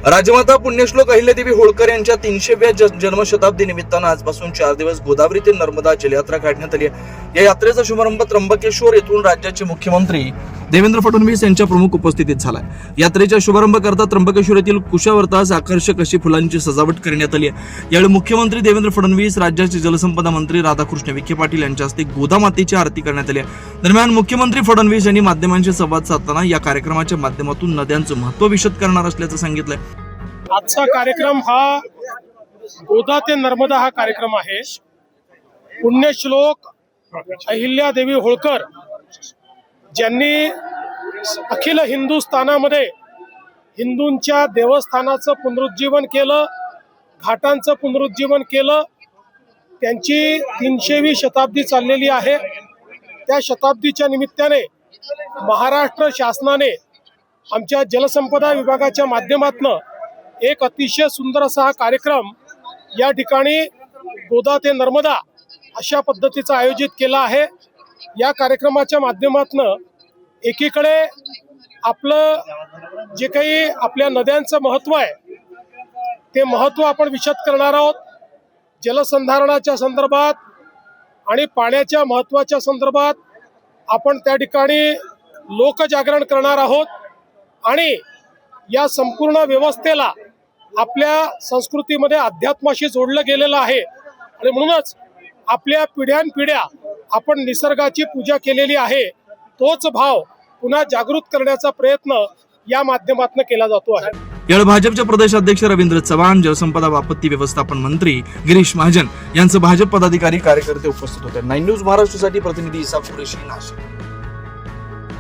राजमाता पुण्यश्लोक अहिल्यादेवी होळकर यांच्या 300व्या जन्मशताब्दी निमित्तानं आजपासून 4 दिवस गोदावरी ते नर्मदा जलयात्रा काढण्यात आली आहे। या यात्रेचा शुभारंभ त्र्यंबकेश्वर येथून राज्याचे मुख्यमंत्री देवेंद्र फडणवीस यांच्या प्रमुख उपस्थितीत झालाय। यात्रेचा शुभारंभ करता त्र्यंबकेश्वर येथील कुशावर्तास आकर्षक अशी फुलांची सजावट करण्यात आली आहे। यावेळी मुख्यमंत्री देवेंद्र फडणवीस, राज्याचे जलसंपदा मंत्री राधाकृष्ण विखे पाटील यांच्या हस्ते गोदामातेची आरती करण्यात आली आहे। दरम्यान मुख्यमंत्री फडणवीस यांनी माध्यमांशी संवाद साधताना या कार्यक्रमाच्या माध्यमातून नद्यांचं महत्त्व विशद करणार असल्याचं सांगितलंय। आजचा कार्यक्रम हा गोदा ते नर्मदा हा कार्यक्रम आहे। पुण्यश्लोक अहिल्यादेवी होळकर ज्यांनी अखिल हिंदुस्थानामध्ये हिंदूंच्या देवस्थानाचं पुनरुज्जीवन केलं, घाटांचं पुनरुज्जीवन केलं, त्यांची 300वी शताब्दी चाललेली आहे। त्या शताब्दीच्या निमित्ताने महाराष्ट्र शासनाने आमच्या जलसंपदा विभागाच्या माध्यमातून एक अतिशय सुंदर असा हा कार्यक्रम या ठिकाणी गोदा ते नर्मदा अशा पद्धतीचा आयोजित केला आहे। या कार्यक्रमाच्या माध्यमातून एकीकडे आपलं जे काही आपल्या नद्यांचं महत्त्व आहे ते महत्त्व आपण विशद करणार आहोत। जलसंधारणाच्या संदर्भात आणि पाण्याच्या महत्त्वाच्या संदर्भात आपण त्या ठिकाणी लोकजागरण करणार आहोत आणि या संपूर्ण व्यवस्थेला आपल्या संस्कृतीमध्ये अध्यात्माशी जोडलं गेलेलं आहे आणि म्हणूनच आपल्या पिढ्यानपिढ्या आपण निसर्गाची पूजा केलेली आहे। तोच भाव पुन्हा जागृत करण्याचा प्रयत्न या माध्यमातून केला जातो आहे। यावेळी भाजपचे प्रदेशाध्यक्ष रवींद्र चव्हाण, जलसंपदा व आपत्ती व्यवस्थापन मंत्री गिरीश महाजन यांचे भाजप पदाधिकारी कार्यकर्ते उपस्थित होते। 9 न्यूज महाराष्ट्रासाठी प्रतिनिधी इसाक कुरेशी, नाशिक।